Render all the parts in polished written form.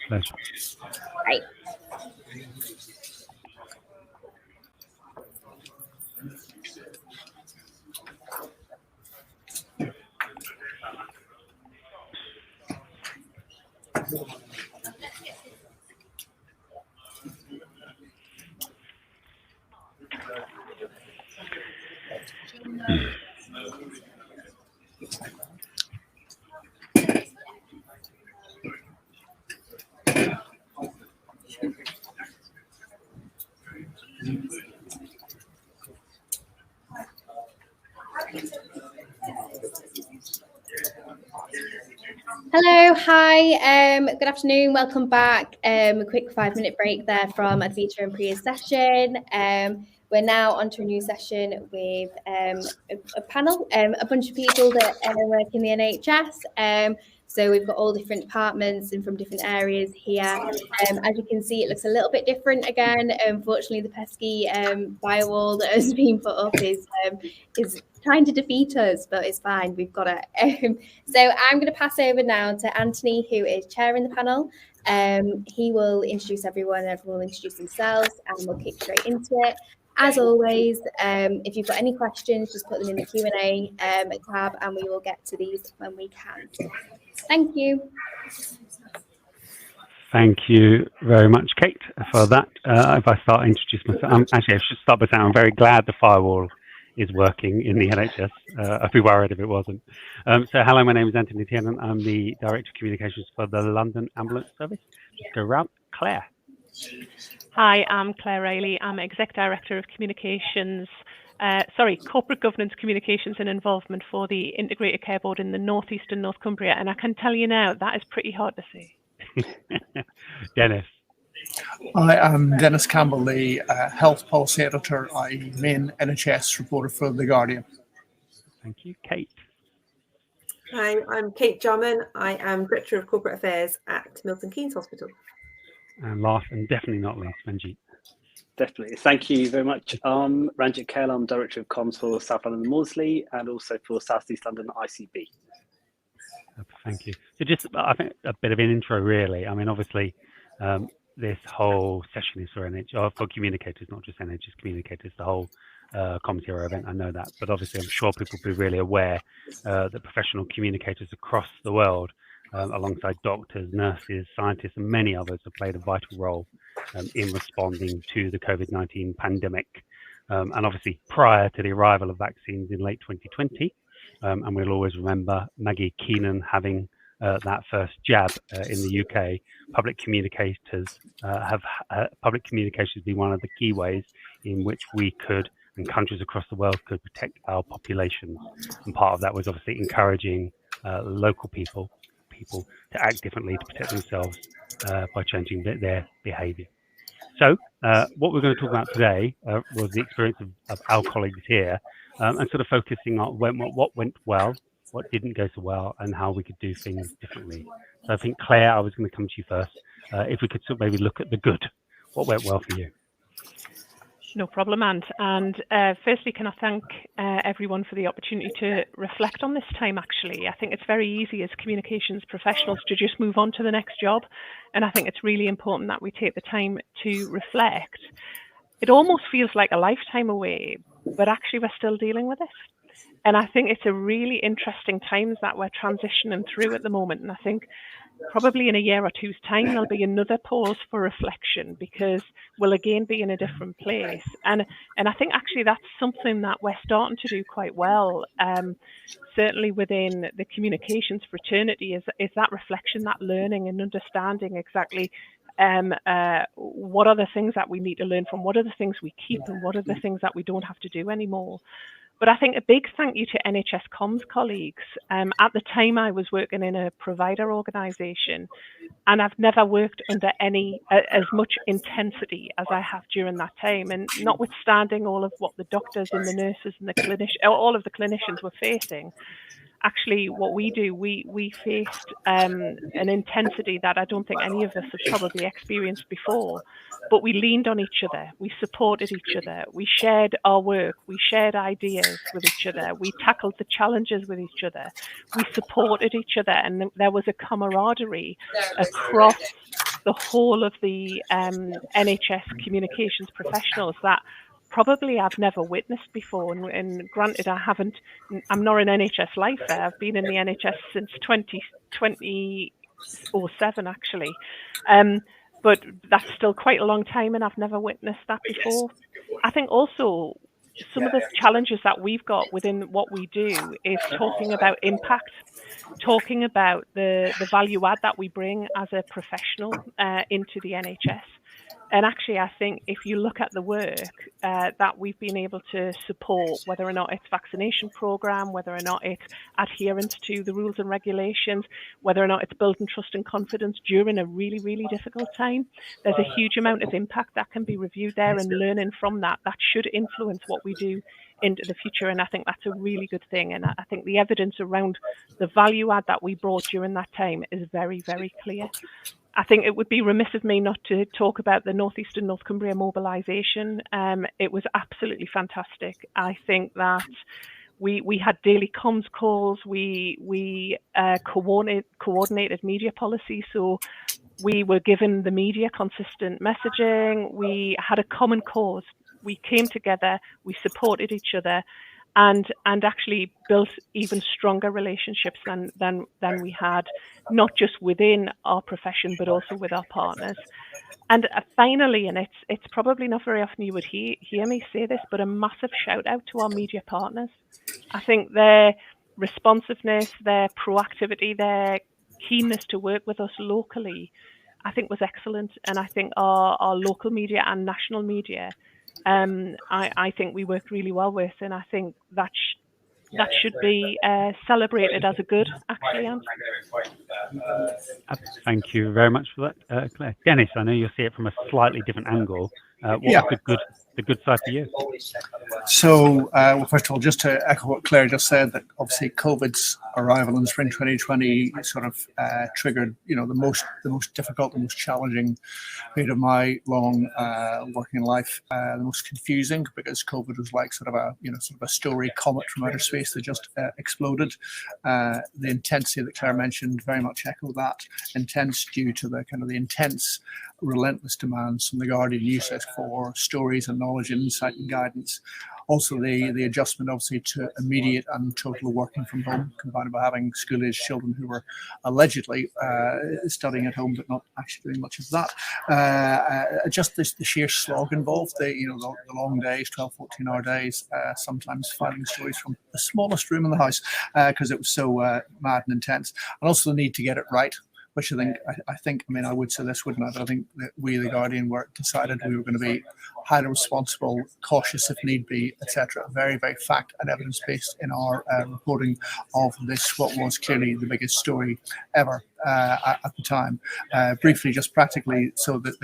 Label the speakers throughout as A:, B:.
A: Pleasure.
B: Right. Hello, hi, good afternoon, welcome back. A quick 5-minute break there from Advita and Priya's session. We're now onto a new session with a panel, a bunch of people that work in the NHS. So we've got all different departments and from different areas here. As you can see, it looks a little bit different again. Unfortunately, the pesky firewall that has been put up is trying to defeat us, but it's fine. We've got it. So I'm going to pass over now to Anthony, who is chairing the panel. He will introduce everyone, and everyone will introduce themselves, and we'll kick straight into it. As always, if you've got any questions, just put them in the Q&A tab, and we will get to these when we can. Thank you.
A: Thank you very much, Kate, for that. If I start introducing myself, actually, I should start by saying I'm very glad the firewall is working in the NHS. I'd be worried if it wasn't. So hello, my name is Anthony Tiernan. I'm the Director of Communications for the London Ambulance Service. Just go round. Claire.
C: Hi, I'm Claire Riley. I'm Exec Director of Communications, Corporate Governance, Communications and Involvement for the Integrated Care Board in the North East and North Cumbria. And I can tell you now, that is pretty hard to say.
A: Dennis.
D: Hi, I'm Dennis Campbell, the Health Policy Editor. I'm main NHS reporter for The Guardian.
A: Thank you. Kate.
E: Hi, I'm Kate Jarman. I am Director of Corporate Affairs at Milton Keynes Hospital.
A: And last and definitely not least, Manjeet.
F: Definitely. Thank you very much. Ranjit Kail, I'm Director of Comms for South London Maudsley and also for South East London ICB.
A: Thank you. So just, I think, a bit of an intro, really. I mean, obviously, this whole session is for for communicators, not just NHS communicators, the whole commsHERO event, I know that. But obviously, I'm sure people will be really aware that professional communicators across the world, alongside doctors, nurses, scientists, and many others, have played a vital role in responding to the COVID-19 pandemic. And obviously, prior to the arrival of vaccines in late 2020, and we'll always remember Maggie Keenan having that first jab in the UK, public communications be one of the key ways in which we could, and countries across the world could, protect our populations. And part of that was obviously encouraging local people to act differently to protect themselves by changing their behaviour. So what we're going to talk about today was the experience of our colleagues here, and sort of focusing on what went well, what didn't go so well, and how we could do things differently. So I think, Claire, I was going to come to you first. If we could sort of maybe look at the good, what went well for you?
C: No problem, Ant. And firstly, can I thank everyone for the opportunity to reflect on this time, actually. I think it's very easy as communications professionals to just move on to the next job. And I think it's really important that we take the time to reflect. It almost feels like a lifetime away, but actually we're still dealing with it. And I think it's a really interesting times that we're transitioning through at the moment. And I think probably in a year or two's time, there'll be another pause for reflection because we'll again be in a different place. And I think actually that's something that we're starting to do quite well. Certainly within the communications fraternity is that reflection, that learning and understanding exactly what are the things that we need to learn from, what are the things we keep and what are the things that we don't have to do anymore. But I think a big thank you to NHS Comms colleagues. At the time, I was working in a provider organisation, and I've never worked under as much intensity as I have during that time. And notwithstanding all of what the doctors and the nurses and all of the clinicians were facing, actually what we do, we faced an intensity that I don't think any of us have probably experienced before. But we leaned on each other, we supported each other, we shared our work, we shared ideas with each other, we tackled the challenges with each other, we supported each other, and there was a camaraderie across the whole of the NHS communications professionals that probably I've never witnessed before. And granted, I'm not an NHS lifer. I've been in the NHS since 2007, actually. But that's still quite a long time, and I've never witnessed that before. I think also some of the challenges that we've got within what we do is talking about impact, talking about the value add that we bring as a professional into the NHS. And actually, I think if you look at the work that we've been able to support, whether or not it's vaccination program, whether or not it's adherence to the rules and regulations, whether or not it's building trust and confidence during a really, really difficult time, there's a huge amount of impact that can be reviewed there, and learning from that should influence what we do into the future. And I think that's a really good thing. And I think the evidence around the value add that we brought during that time is very, very clear. I think it would be remiss of me not to talk about the North East and North Cumbria mobilisation. It was absolutely fantastic. I think that we had daily comms calls. We coordinated media policy, so we were given the media consistent messaging. We had a common cause. We came together. We supported each other, and actually built even stronger relationships than we had, not just within our profession, but also with our partners. And finally, and it's probably not very often you would hear me say this, but a massive shout out to our media partners. I think their responsiveness, their proactivity, their keenness to work with us locally, I think was excellent. And I think our local media and national media, I think we worked really well with, and I think that should be celebrated as a good, actually, Anne.
A: Thank you very much for that, Claire. Dennis, I know you'll see it from a slightly different angle. What was the good side for you?
D: So, well, first of all, just to echo what Claire just said, that obviously COVID's arrival in spring 2020 sort of triggered, the most difficult, the most challenging period of my long working life, the most confusing, because COVID was like sort of a story comet from outer space that just exploded. The intensity that Claire mentioned very much echo that. Intense due to the kind of the intense, relentless demands from the Guardian news desk for stories and knowledge and insight and guidance. Also the adjustment obviously to immediate and total working from home, combined with having school-aged children who were allegedly studying at home but not actually doing much of that. Just the sheer slog involved, the long days, 12, 14-hour days, sometimes finding stories from the smallest room in the house because it was so mad and intense. And also the need to get it right, which I would say this, wouldn't I? But I think that we, the Guardian, decided we were going to be highly responsible, cautious if need be, etc. Very, very fact and evidence based in our reporting of this, what was clearly the biggest story ever at the time. Briefly, just practically, so that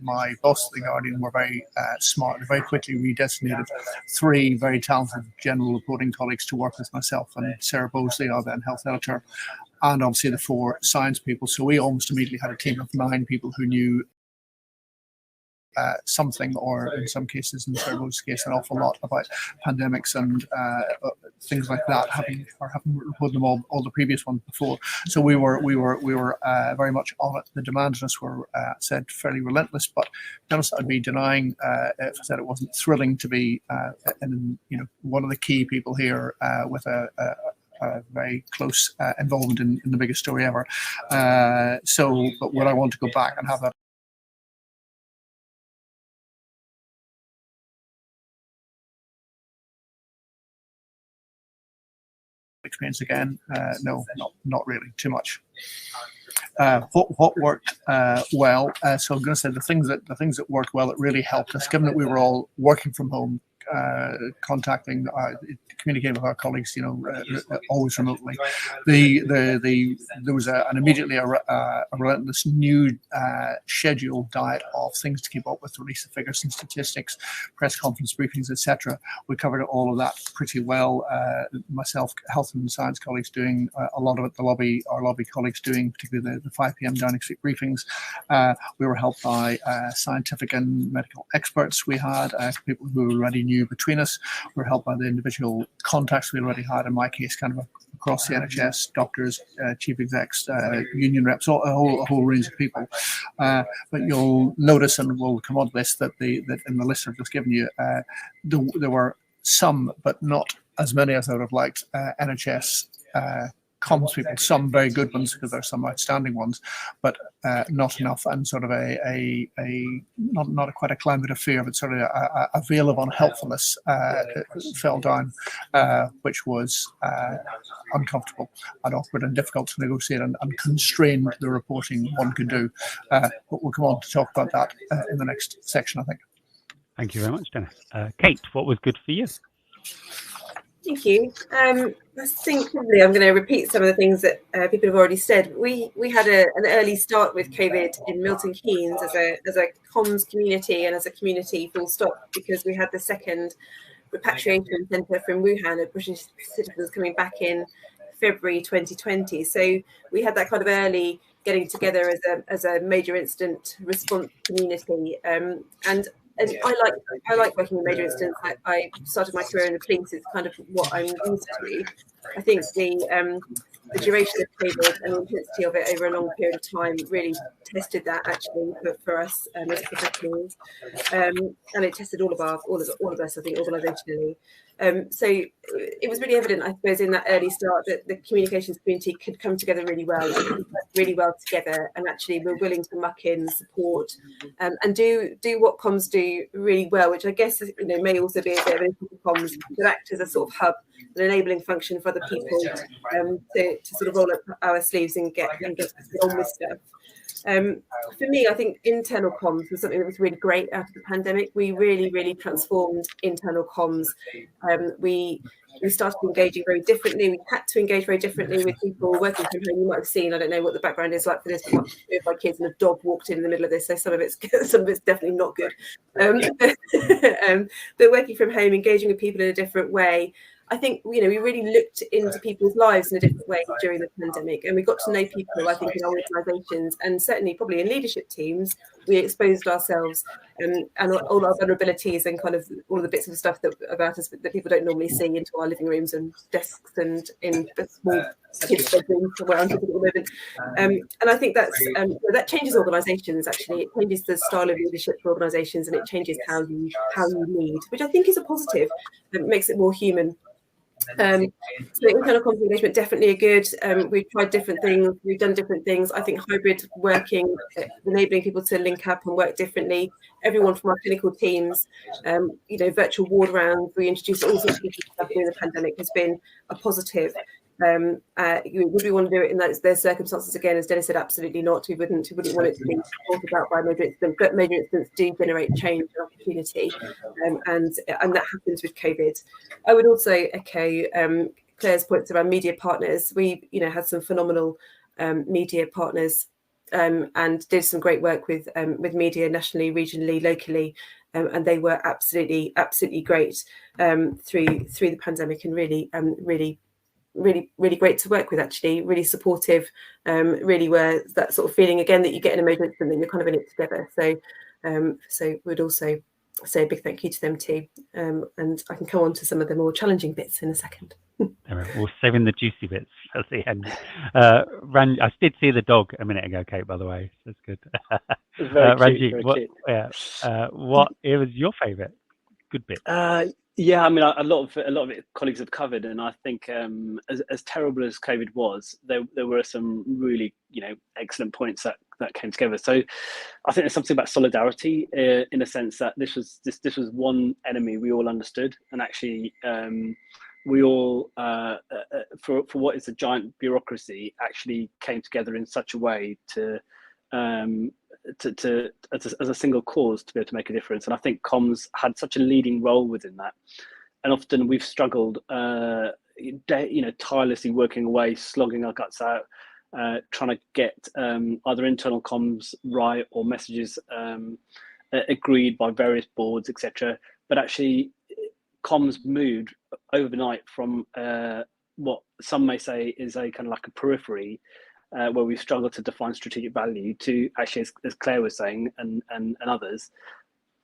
D: my boss at the Guardian were very smart. They very quickly redesignated 3 very talented general reporting colleagues to work with myself and Sarah Bosley, our then health editor, and obviously the 4 science people. So we almost immediately had a team of 9 people who knew something, or in some cases, in Sarah's case, an awful lot about pandemics and things like that, having reported them all the previous ones before. So we were very much on it. The demands on us were said fairly relentless, but to be honest, I'd be denying if I said it wasn't thrilling to be one of the key people here with a very close involvement in the biggest story ever. But would I want to go back and have that experience again? No, not really. Too much. What worked well? So I'm going to say the things that worked well, that really helped us, given that we were all working from home, contacting, communicating with our colleagues, always remotely. There was immediately a relentless new scheduled diet of things to keep up with, release of figures and statistics, press conference briefings, etc. We covered all of that pretty well. Myself, health and science colleagues doing a lot of it. Our lobby colleagues doing particularly the 5 p.m. Downing Street briefings. We were helped by scientific and medical experts. We had people who already knew between us. We were helped by the individual contacts we already had. In my case, kind of a across the NHS, doctors, chief execs, union reps, a whole range of people. But you'll notice, and we'll come on to this, that in the list I've just given you, there were some, but not as many as I would have liked, NHS comms people, some very good ones because there are some outstanding ones, but not enough, and sort of not quite a climate of fear, but sort of a veil of unhelpfulness fell down, which was uncomfortable and awkward and difficult to negotiate, and constrained the reporting one could do. But we'll come on to talk about that in the next section, I think.
A: Thank you very much, Dennis. Kate, what was good for you?
E: Thank you. I think probably I'm going to repeat some of the things that people have already said. We had an early start with COVID in Milton Keynes as a comms community and as a community full stop, because we had the second repatriation centre from Wuhan of British citizens coming back in February 2020. So we had that kind of early getting together as a major incident response community, and I like working with major incidents. I started my career in the police. It's kind of what I'm used to. I think the duration of COVID and the intensity of it over a long period of time really tested that actually for us as professionals, and it tested all of us, I think, organisationally. So it was really evident, I suppose, in that early start that the communications community could come together really well together, and actually we're willing to muck in, support, and do what comms do really well, which I guess may also be a bit of an comms that act as a sort of hub, an enabling function for other people to sort of roll up our sleeves and get on with stuff. For me, I think internal comms was something that was really great out of the pandemic. We really transformed internal comms. We started engaging very differently. We had to engage very differently with people working from home. You might have seen, I don't know what the background is like for this, but my kids and a dog walked in the middle of this, so some of it's definitely not good. But working from home, engaging with people in a different way, I think we really looked into people's lives in a different way during the pandemic, and we got to know people, I think, in our organisations, and certainly probably in leadership teams. We exposed ourselves and all our vulnerabilities and kind of all of the bits of stuff about us that people don't normally see into our living rooms and desks and in small kids' bedrooms where I'm talking at the moment. And I think that changes organisations. Actually, it changes the style of leadership for organisations, and it changes how you lead, which I think is a positive. It makes it more human. So internal comms engagement definitely are good. We've tried different things. We've done different things. I think hybrid working, enabling people to link up and work differently. Everyone from our clinical teams, virtual ward rounds. We introduced all sorts of different stuff during the pandemic. Has been a positive. Would we want to do it in those circumstances again? As Dennis said, absolutely not. We wouldn't want it to be thought about by major incidents, but major incidents do generate change and opportunity, and that happens with COVID. I would also echo Claire's points around media partners. We had some phenomenal media partners and did some great work with media nationally, regionally, locally, and they were absolutely great through the pandemic, and really great to work with, actually, really supportive, really were that sort of feeling again that you get in a moment and then you're kind of in it together. So we'd also say a big thank you to them too, and I can come on to some of the more challenging bits in a second.
A: We're saving the juicy bits at the end. I did see the dog a minute ago, Kate, by the way. So that's good.
F: Very cute.
A: What was your favourite good bit?
F: Yeah, I mean, a lot of it colleagues have covered, and I think as terrible as COVID was, there were some really excellent points that came together. So I think there's something about solidarity in a sense that this was one enemy we all understood, and actually we all for what is a giant bureaucracy actually came together in such a way to as a single cause to be able to make a difference. And I think comms had such a leading role within that, and often we've struggled tirelessly working away, slogging our guts out, trying to get either internal comms right or messages agreed by various boards, etc. But actually comms moved overnight from what some may say is a kind of like a periphery, where we've struggled to define strategic value, to actually, as Claire was saying, and others,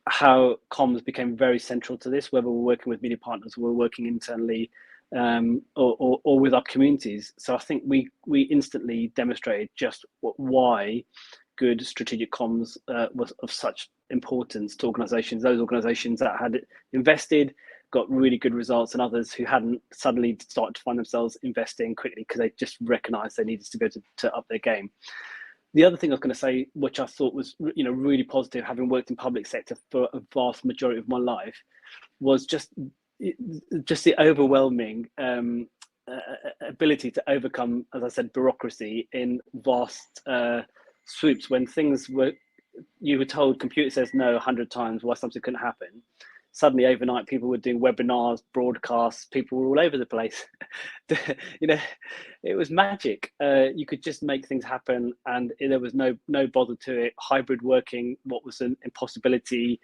F: how comms became very central to this, whether we're working with media partners or we're working internally or with our communities. So I think we instantly demonstrated just why good strategic comms was of such importance to organisations. Those organisations that had invested got really good results, and others who hadn't suddenly started to find themselves investing quickly because they just recognised they needed to go to up their game. The other thing I was going to say, which I thought was really positive, having worked in public sector for a vast majority of my life, was just the overwhelming ability to overcome, as I said, bureaucracy in vast swoops. When you were told computer says no 100 times why something couldn't happen, suddenly overnight people were doing webinars, broadcasts, people were all over the place. It was magic. You could just make things happen, and there was no bother to it. Hybrid working, what was an impossibility,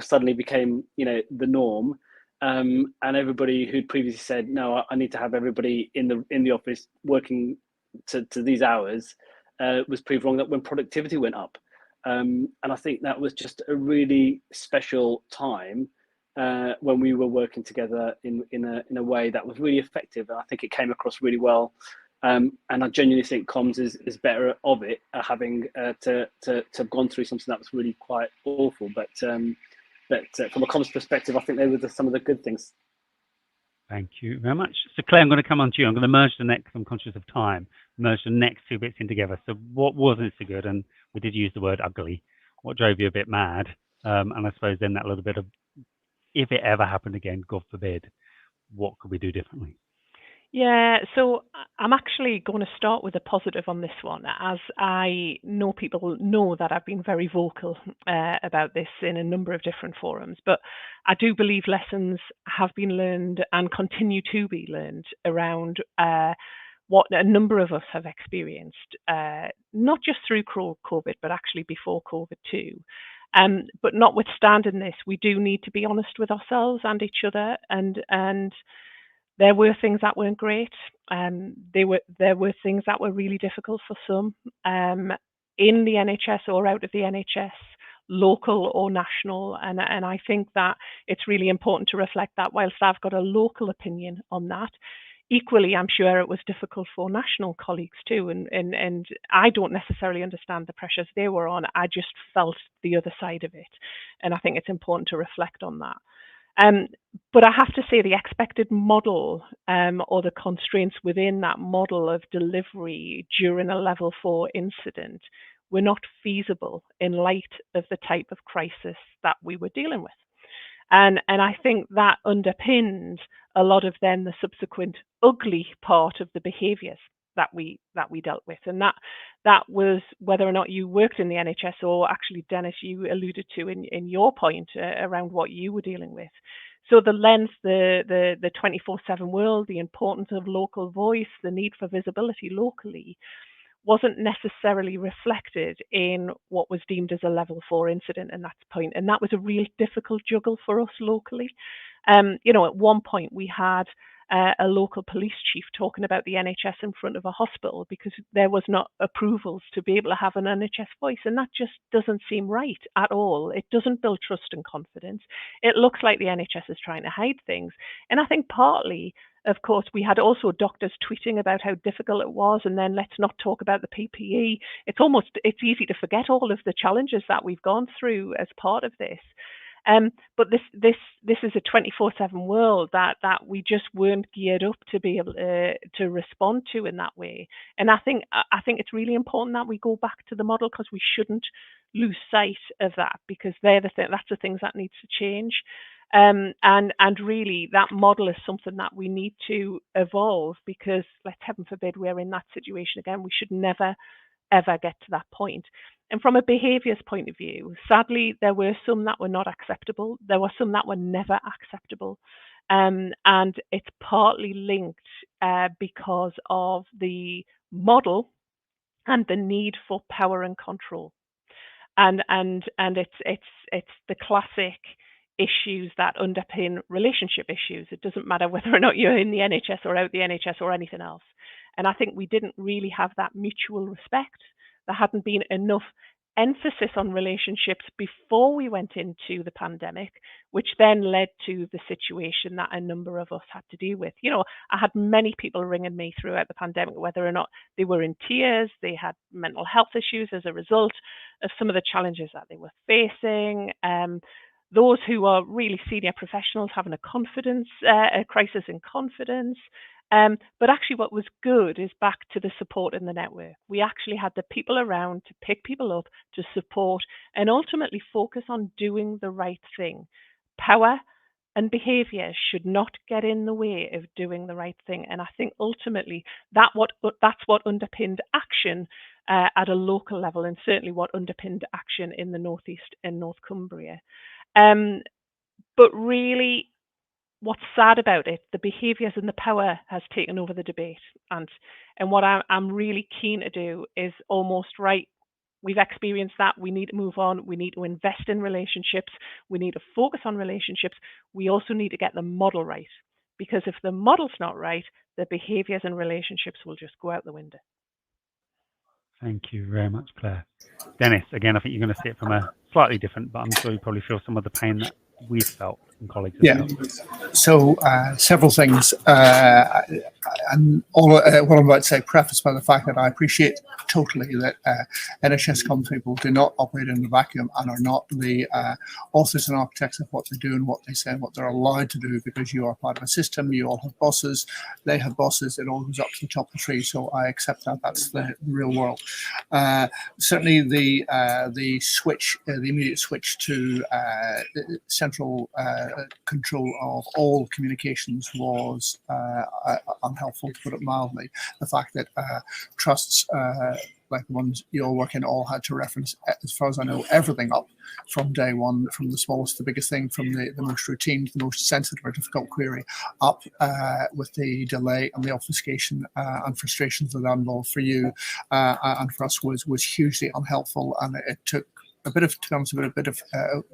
F: suddenly became the norm. And everybody who'd previously said no, I need to have everybody in the office working to these hours was proved wrong. That when productivity went up, and I think that was just a really special time when we were working together in a way that was really effective. And I think it came across really well. And I genuinely think comms is better of it, having to have gone through something that was really quite awful. But from a comms perspective, I think they were some of the good things.
A: Thank you very much. So Claire, I'm going to come on to you. I'm going to merge the next, I'm conscious of time, merge the next two bits in together. So what wasn't so good? And we did use the word ugly. What drove you a bit mad? And I suppose then that little bit of, if it ever happened again, God forbid, what could we do differently?
C: Yeah, so I'm actually going to start with a positive on this one, as I know people know that I've been very vocal about this in a number of different forums, but I do believe lessons have been learned and continue to be learned around what a number of us have experienced, not just through COVID, but actually before COVID too. But notwithstanding this, we do need to be honest with ourselves and each other, and there were things that weren't great. There were things that were really difficult for some in the NHS or out of the NHS, local or national. And I think that it's really important to reflect that whilst I've got a local opinion on that, equally, I'm sure it was difficult for national colleagues too. And I don't necessarily understand the pressures they were on. I just felt the other side of it. And I think it's important to reflect on that. But I have to say the expected model or the constraints within that model of delivery during a level 4 incident were not feasible in light of the type of crisis that we were dealing with. And I think that underpinned a lot of then the subsequent ugly part of the behaviours that we dealt with. And that was whether or not you worked in the NHS, or actually, Dennis, you alluded to in your point around what you were dealing with. So the lens, the 24/7 world, the importance of local voice, the need for visibility locally wasn't necessarily reflected in what was deemed as a level 4 incident in that point. And that was a real difficult juggle for us locally. At one point we had a local police chief talking about the NHS in front of a hospital because there was not approvals to be able to have an NHS voice. And that just doesn't seem right at all. It doesn't build trust and confidence. It looks like the NHS is trying to hide things. And I think partly, of course, we had also doctors tweeting about how difficult it was, and then let's not talk about the PPE. It's easy to forget all of the challenges that we've gone through as part of this. But this is a 24/7 world that we just weren't geared up to be able to respond to in that way. And I think it's really important that we go back to the model, because we shouldn't lose sight of that, because that's the things that needs to change. And really that model is something that we need to evolve, because let's heaven forbid we're in that situation again. We should never ever get to that point. And from a behaviours point of view, sadly, there were some that were not acceptable. There were some that were never acceptable. And it's partly linked because of the model and the need for power and control. And it's the classic issues that underpin relationship issues. It doesn't matter whether or not you're in the NHS or out the NHS or anything else. And I think we didn't really have that mutual respect. There hadn't been enough emphasis on relationships before we went into the pandemic, which then led to the situation that a number of us had to deal with. You know, I had many people ringing me throughout the pandemic, whether or not they were in tears, they had mental health issues as a result of some of the challenges that they were facing. Those who are really senior professionals having a crisis in confidence. But actually what was good is back to the support in the network. We actually had the people around to pick people up, to support, and ultimately focus on doing the right thing. Power and behaviour should not get in the way of doing the right thing. And I think ultimately that's what underpinned action at a local level, and certainly what underpinned action in the Northeast and North Cumbria. But really, what's sad about it, the behaviours and the power has taken over the debate. And what I'm really keen to do is almost we've experienced that. We need to move on. We need to invest in relationships. We need to focus on relationships. We also need to get the model right. Because if the model's not right, the behaviours and relationships will just go out the window.
A: Thank you very much, Claire. Dennis, again, I think you're going to see it from a slightly different, but I'm sure you probably feel some of the pain that we've felt and colleagues have felt.
D: So several things, and all what I'm about to say prefaced by the fact that I appreciate totally that NHS comms people do not operate in a vacuum and are not the authors and architects of what they do and what they say and what they're allowed to do, because you are part of a system. You all have bosses, they have bosses, it all goes up to the top of the tree. So I accept that that's the real world. Certainly the immediate switch to central control of all communications was unhelpful, to put it mildly. The fact that trusts like the ones you're working all had to reference, as far as I know, everything up from day one, from the smallest to the biggest thing, from the most routine to the most sensitive or difficult query, up with the delay and the obfuscation and frustrations that involved for you and for us was hugely unhelpful, and it took a bit of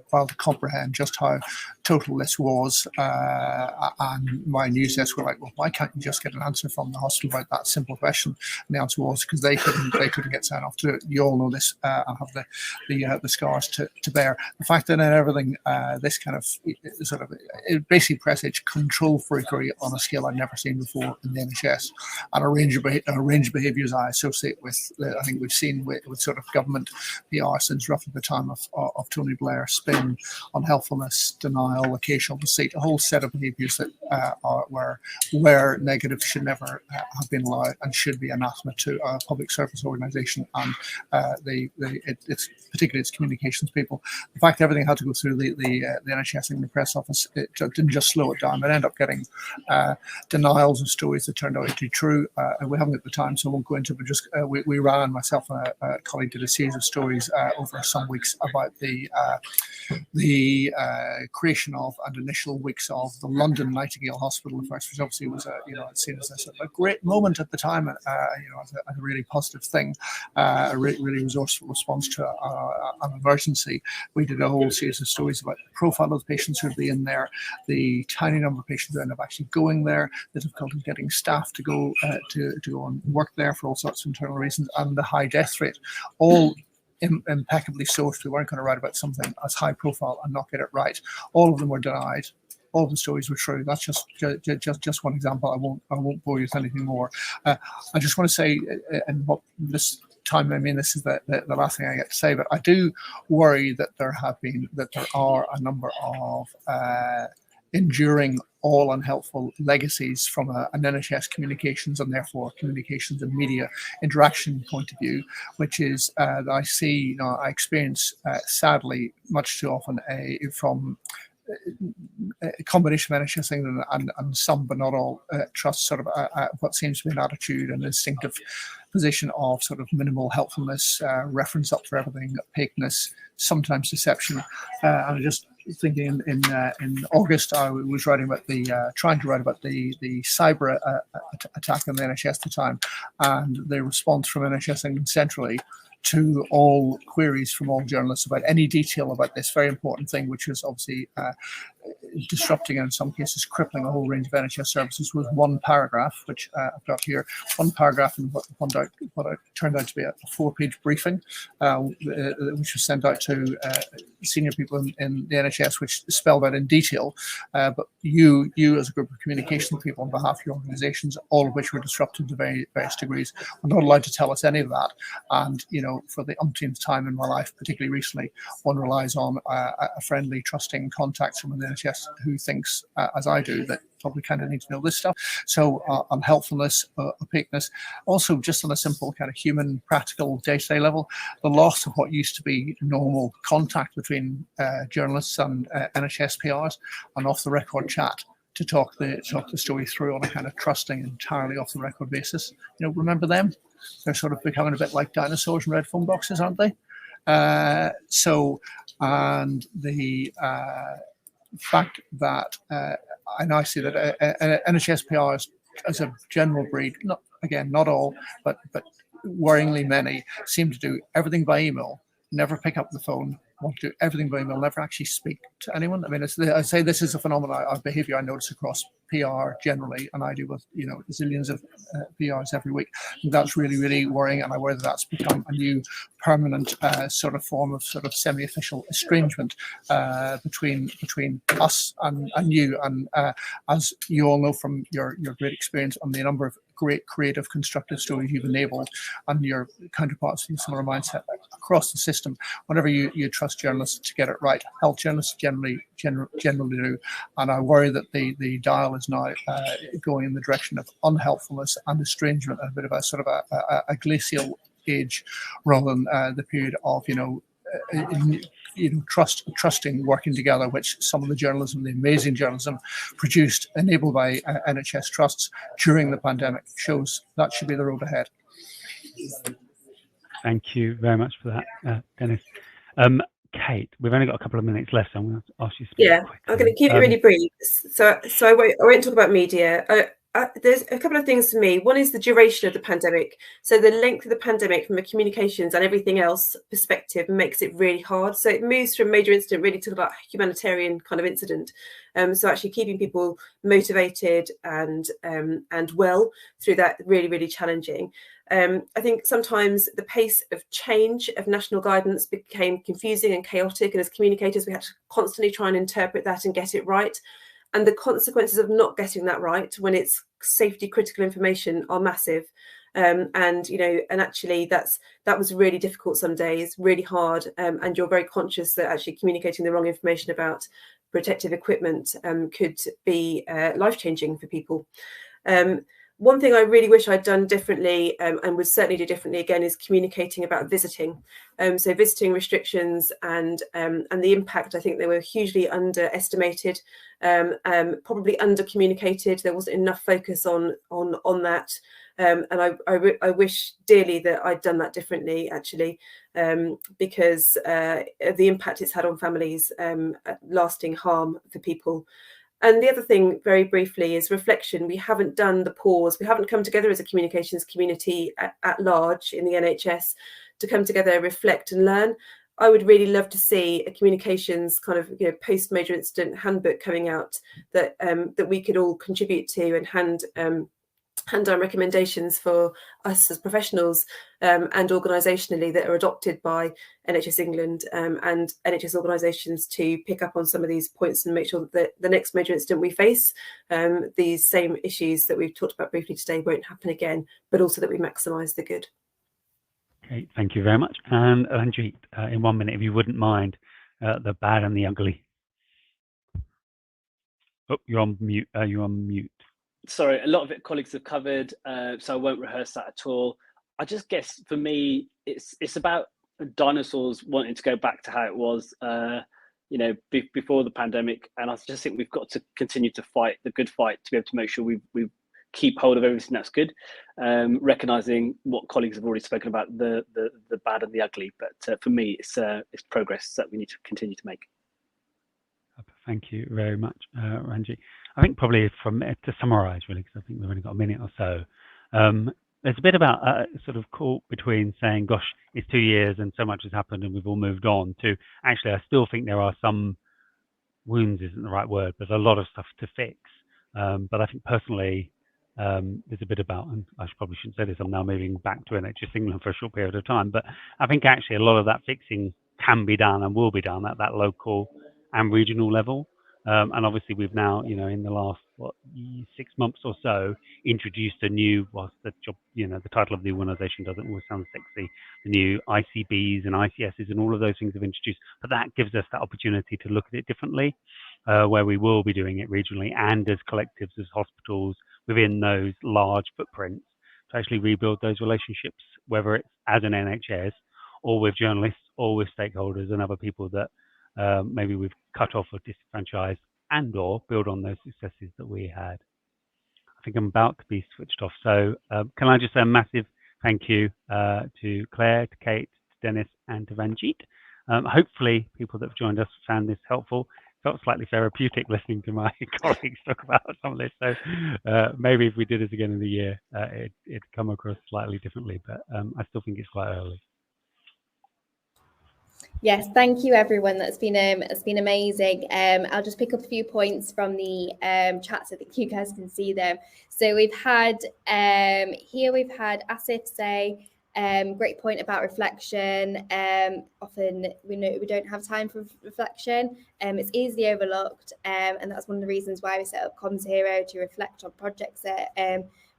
D: while to comprehend just how total this was. And my news desk were like, well, why can't you just get an answer from the hospital about that simple question? And the answer was because they couldn't get sign off to it. You all know this and have the scars to bear. The fact that in everything, this kind of sort of it basically presaged control freakery on a scale I've never seen before in the NHS, and a range of behaviours I associate with. I think we've seen with sort of government PR since roughly the time of Tony Blair: spin, unhelpfulness, denial, occasional deceit, a whole set of behaviours that where negative should never have been allowed and should be anathema to a public service organisation and it's particularly its communications people. The fact that everything had to go through the NHS and the press office, it didn't just slow it down, but ended up getting denials of stories that turned out to be true. And we haven't at the time, so I won't go into it, but just we ran, myself and a colleague did a series of stories over some weeks about the creation of and initial weeks of the London Nightingale Hospital first, which obviously was seen as a great moment at the time, as a really positive thing, a really resourceful response to an emergency. We did a whole series of stories about the profile of the patients who would be in there, the tiny number of patients who end up actually going there, the difficulty getting staff to go and work there for all sorts of internal reasons, and the high death rate, all impeccably sourced. We weren't going to write about something as high profile and not get it right. All of them were denied. All of the stories were true. That's just one example. I won't bore you with anything more. I just want to say, and what this time, I mean, this is the last thing I get to say, but I do worry that there are a number of enduring, all unhelpful legacies from an NHS communications and therefore communications and media interaction point of view, which is that I see, I experience sadly much too often from a combination of NHS England and some but not all trusts sort of what seems to be an attitude and instinctive position of sort of minimal helpfulness, reference up for everything, opaqueness, sometimes deception. And I just thinking in August, I was trying to write about the cyber attack on the NHS at the time, and the response from NHS England centrally to all queries from all journalists about any detail about this very important thing, which was obviously disrupting and in some cases crippling a whole range of NHS services was one paragraph, which I've got here, one paragraph in what turned out to be a 4-page briefing, which was sent out to senior people in the NHS, which spelled out in detail. But you as a group of communication people on behalf of your organisations, all of which were disrupted to various degrees, were not allowed to tell us any of that. And, you know, for the umpteenth time in my life, particularly recently, one relies on a friendly, trusting contact from the NHS who thinks, as I do, that probably kind of need to know this stuff. So unhelpfulness, opaqueness, also just on a simple kind of human, practical, day-to-day level, the loss of what used to be normal contact between journalists and NHS PRs, and off-the-record chat to talk the story through on a kind of trusting, entirely off-the-record basis. You know, remember them? They're sort of becoming a bit like dinosaurs in red phone boxes, aren't they? And the fact that I now see that NHS PRs as a general breed, not all, but worryingly many, seem to do everything by email, never pick up the phone, want to do everything by email, never actually speak to anyone. I mean, I say this is a phenomenon of behaviour I notice across PR generally, and I do with, you know, zillions of PRs every week. And that's really, really worrying, and I worry that that's become a new permanent sort of form of sort of semi-official estrangement between us and you. And as you all know from your great experience on the number of great creative constructive stories you've enabled and your counterparts in similar mindset across the system, whenever you trust journalists to get it right, health journalists generally do, and I worry that the dial is now going in the direction of unhelpfulness and estrangement, a bit of a sort of a glacial age rather than the period of trusting, working together, which some of the journalism, the amazing journalism produced, enabled by NHS trusts during the pandemic, shows that should be the road ahead.
A: Thank you very much for that, Dennis. Kate, we've only got a couple of minutes left, so I'm going to ask you to speak quickly.
E: I'm going to keep it really brief. So I won't talk about media. There's a couple of things for me. One is the duration of the pandemic. So the length of the pandemic from a communications and everything else perspective makes it really hard. So it moves from major incident really to about humanitarian kind of incident. So actually keeping people motivated and well through that really, really challenging. I think sometimes the pace of change of national guidance became confusing and chaotic. And as communicators, we had to constantly try and interpret that and get it right. And the consequences of not getting that right when it's safety critical information are massive. And actually that was really difficult some days, really hard. And you're very conscious that actually communicating the wrong information about protective equipment could be life-changing for people. One thing I really wish I'd done differently and would certainly do differently again is communicating about visiting. So visiting restrictions and the impact, I think they were hugely underestimated, probably under-communicated. There wasn't enough focus on that. And I wish dearly that I'd done that differently, actually, because the impact it's had on families, lasting harm for people. And the other thing, very briefly, is reflection. We haven't done the pause. We haven't come together as a communications community at large in the NHS to come together, reflect and learn. I would really love to see a communications kind of post-major incident handbook coming out that we could all contribute to and hand down recommendations for us as professionals and organisationally that are adopted by NHS England and NHS organisations to pick up on some of these points and make sure that the next major incident we face, these same issues that we've talked about briefly today won't happen again, but also that we maximise the good.
A: Okay, thank you very much. And Ranjit, in 1 minute, if you wouldn't mind, the bad and the ugly. Oh, you're on mute. You're on mute.
F: Sorry, a lot of it colleagues have covered, so I won't rehearse that at all. I just guess for me, it's about dinosaurs wanting to go back to how it was, before the pandemic. And I just think we've got to continue to fight the good fight to be able to make sure we keep hold of everything that's good, recognizing what colleagues have already spoken about, the bad and the ugly. But for me, it's progress that we need to continue to make.
A: Thank you very much, Ranjit. I think probably to summarise really, because I think we've only got a minute or so. There's a bit about sort of caught between saying, gosh, it's 2 years and so much has happened and we've all moved on, to actually I still think there are some wounds isn't the right word, but a lot of stuff to fix. But I think personally, there's a bit about, and I probably shouldn't say this, I'm now moving back to NHS England for a short period of time, but I think actually a lot of that fixing can be done and will be done at that local and regional level. And obviously we've now, in the last 6 months or so, introduced a new, whilst the job, the title of the organisation doesn't always sound sexy, the new ICBs and ICSs and all of those things have introduced, but that gives us that opportunity to look at it differently, where we will be doing it regionally and as collectives, as hospitals within those large footprints, to actually rebuild those relationships, whether it's as an NHS or with journalists or with stakeholders and other people that maybe we've cut off or disenfranchised, and or build on those successes that we had. I think I'm about to be switched off. So can I just say a massive thank you to Claire, to Kate, to Dennis, and to Ranjit. Hopefully people that have joined us found this helpful. Felt slightly therapeutic listening to my colleagues talk about some of this. So maybe if we did this again in the year, it'd come across slightly differently, but I still think it's quite early.
B: Yes, thank you everyone. It's been amazing. I'll just pick up a few points from the chat so that you guys can see them. So we've had Asif say, great point about reflection. Often we know we don't have time for reflection. It's easily overlooked, and that's one of the reasons why we set up commsHERO, to reflect on projects that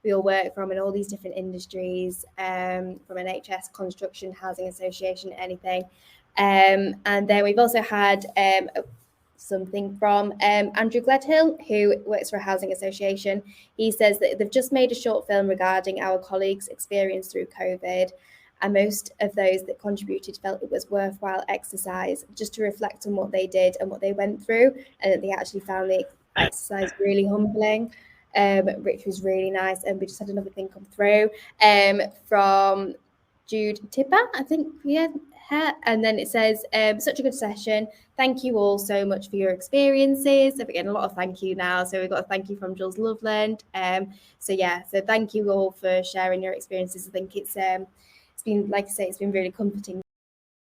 B: we all work from in all these different industries, from NHS, construction, housing association, anything. And then we've also had something from Andrew Gledhill, who works for a housing association. He says that they've just made a short film regarding our colleagues' experience through COVID, and most of those that contributed felt it was worthwhile exercise just to reflect on what they did and what they went through, and that they actually found the exercise really humbling, which was really nice. And we just had another thing come through from Jude Tipper, I think, and then it says, such a good session. Thank you all so much for your experiences. I've getting a lot of thank you now. So we've got a thank you from Jules Loveland. So thank you all for sharing your experiences. I think it's been, like I say, it's been really comforting